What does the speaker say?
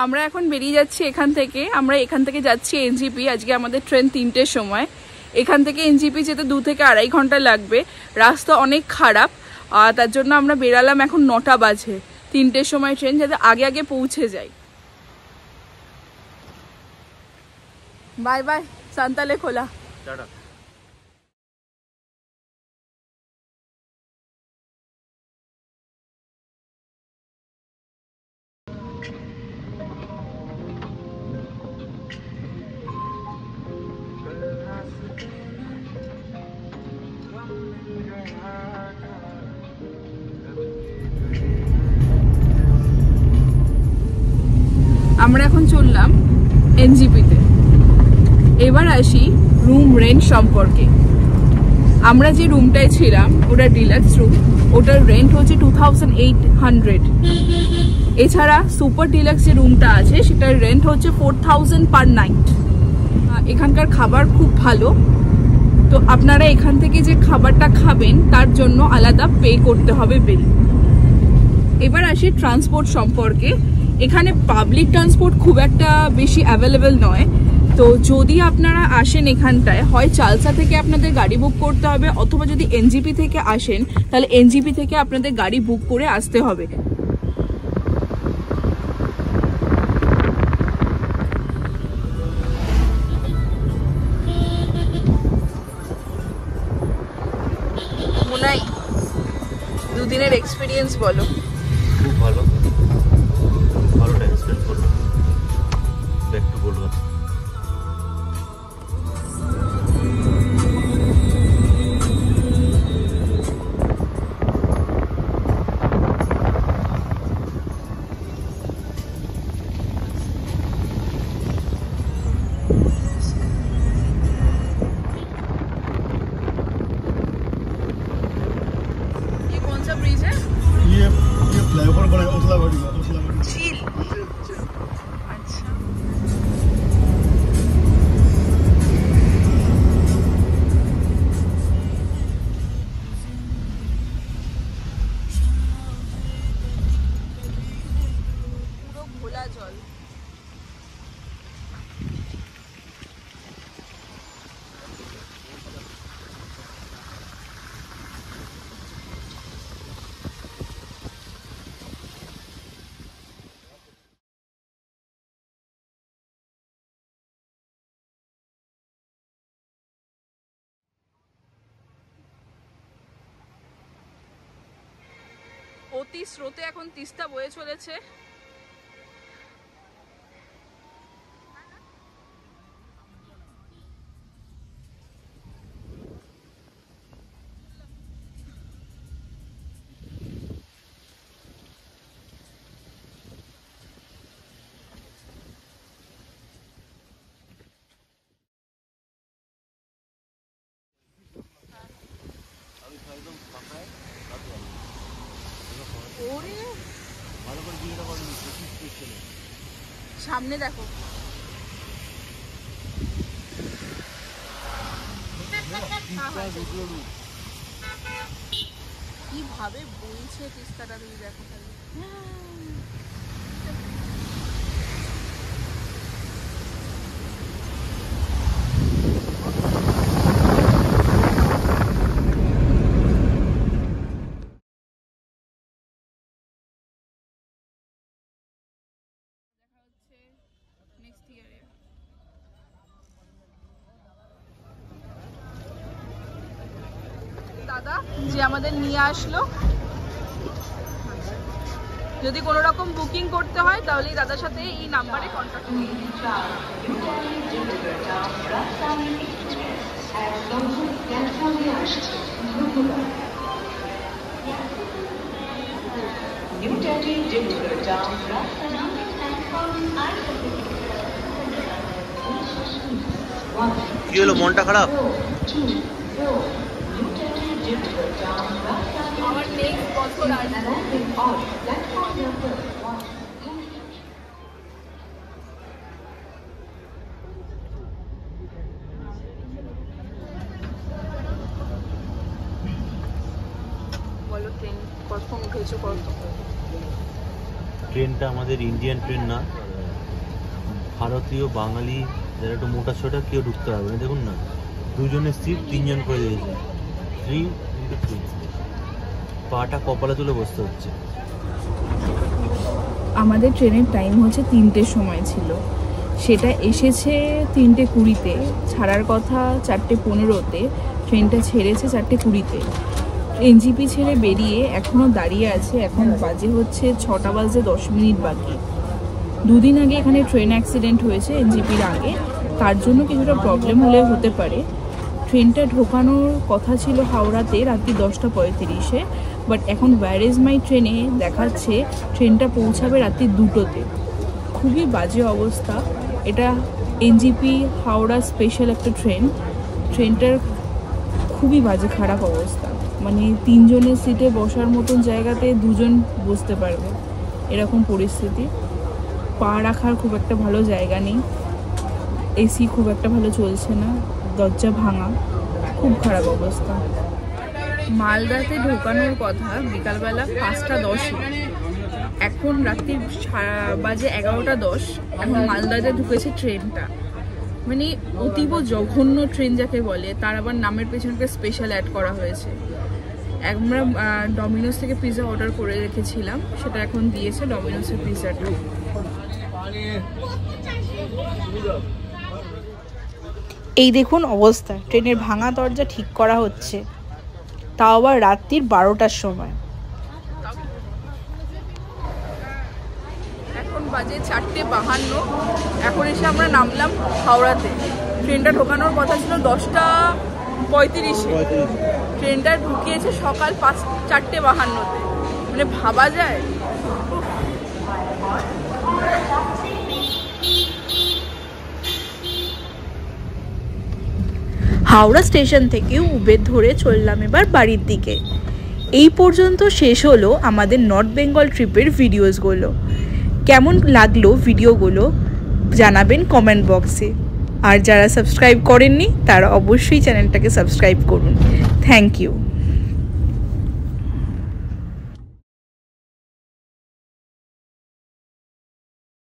আমরা এখন বেরিয়ে যাচ্ছি এখান থেকে। আমরা এখান থেকে যাচ্ছি এনজিপি। আজকে আমাদের ট্রেন 3টের সময়। এখান থেকে এনজিপি যেতে 2 থেকে আড়াই ঘন্টা লাগবে। রাস্তা অনেক খারাপ, তার জন্য আমরা বেরালাম এখন 9টা বাজে। 3টের সময় ট্রেন, যাতে আগে আগে পৌঁছে যাই। বাই বাই, সান্তালে খোলা। টাটা। আমরা এখন চললাম এনজিপিতে। এবার আসি রুম রেন্ট সম্পর্কে। আমরা যে রুমটায় ছিলাম ওটা ডিলাক্স রুম, ওটার রেন্ট হচ্ছে 2800। এছাড়া সুপার ডিলাক্স যে রুমটা আছে সেটার রেন্ট হচ্ছে 4000 পার নাইট। এখানকার খাবার খুব ভালো, তো আপনারা এখান থেকে যে খাবারটা খাবেন তার জন্য আলাদা পে করতে হবে বিল। এবার আসি ট্রান্সপোর্ট সম্পর্কে। এখানে পাবলিক ট্রান্সপোর্ট খুব একটা বেশি অ্যাভেলেবেল নয়, তো যদি আপনারা আসেন এখানটায়, হয় চালসা থেকে আপনাদের গাড়ি বুক করতে হবে, অথবা যদি এনজিপি থেকে আসেন তাহলে এনজিপি থেকে আপনাদের গাড়ি বুক করে আসতে হবে। মুনাই, দুদিনের এক্সপিরিয়েন্স বলো। খুব ভালো, ভালো টাইম স্পেন্ড করলাম। Back to Kolkata. অতি স্রোতে এখন তিস্তা বয়ে চলেছে। সামনে দেখো, কিভাবে বইছে তিস্তাটা, তুমি দেখো খালি। দাদা যে আমাদের নিয়ে আসলো, যদি কোনো রকম বুকিং করতে হয় তাহলে দাদার সাথে এই নাম্বারে কন্ট্যাক্ট করুন। কি হলো, মনটা খারাপ? আমার নেক্সট বছর আসবে। বলো ট্রেন কখন উঠেছো? কত? ট্রেনটা আমাদের ইন্ডিয়ান ট্রেন না, ভারতীয় বাঙালি যারা একটু মোটা ছোটা কেউ ঢুকতে পারবে না। দেখুন না, দুজনের সিট 3 জন করে দিয়েছে, 3x3। পাটা কপালে তুলে বসতে হচ্ছে। আমাদের ট্রেনের টাইম হচ্ছে 3টের সময় ছিল, সেটা এসেছে 3:20-তে, ছাড়ার কথা 4:15-তে, ট্রেনটা ছেড়েছে 4:20-তে। এনজিপি ছেড়ে বেরিয়ে এখনও দাঁড়িয়ে আছে, এখন বাজে হচ্ছে 6টা বাজে 10 মিনিট বাকি। 2 দিন আগে এখানে ট্রেন অ্যাক্সিডেন্ট হয়েছে এনজিপির আগে, তার জন্য কিছুটা প্রবলেম হলে হতে পারে। ট্রেনটা ঢোকানোর কথা ছিল হাওড়াতে রাত্রি 10:35-এ, বাট এখন ওয়্যার ইজ মাই ট্রেনে দেখাচ্ছে ট্রেনটা পৌঁছাবে রাত্রি 2টোতে। খুবই বাজে অবস্থা। এটা এনজিপি হাওড়া স্পেশাল একটা ট্রেনটার খুবই বাজে খারাপ অবস্থা। মানে 3 জনের সিটে বসার মতন জায়গাতে 2 জন বসতে পারবে, এরকম পরিস্থিতি। পা রাখার খুব একটা ভালো জায়গা নেই, এসি খুব একটা ভালো চলছে না, দরজা ভাঙা, খুব খারাপ অবস্থা। মালদাতে ঢোকানোর কথা বিকালবেলা 5:10-এ, এখন রাত্রি বাজে 11:10, এখন মালদাতে ঢুকেছে ট্রেনটা। মানে অতীব জঘন্য ট্রেন যাকে বলে, তার আবার নামের পেছনকে স্পেশাল অ্যাড করা হয়েছে। আমরা ডমিনোস থেকে পিৎজা অর্ডার করে রেখেছিলাম, সেটা এখন দিয়েছে ডমিনোসের পিৎজাটা। এই দেখুন অবস্থা, ট্রেনের ভাঙা দরজা ঠিক করা হচ্ছে, তাও আবার রাত্রির 12টার সময়। এখন বাজে 4:52, এখন এসে আমরা নামলাম হাওড়াতে। ট্রেনটা ঢোকানোর কথা ছিল 10:35-এ, ট্রেনটা ঢুকিয়েছে সকাল 4:52-তে। মানে ভাবা যায়। হাওড়া স্টেশন থেকে উবের ধরে চললাম এবার বাড়ির দিকে। এই পর্যন্ত শেষ হলো আমাদের নর্থ বেঙ্গল ট্রিপের ভিডিওসগুলো। কেমন লাগলো ভিডিওগুলো জানাবেন কমেন্ট বক্সে। আর যারা সাবস্ক্রাইব করেননি তারা অবশ্যই চ্যানেলটাকে সাবস্ক্রাইব করুন। Thank you.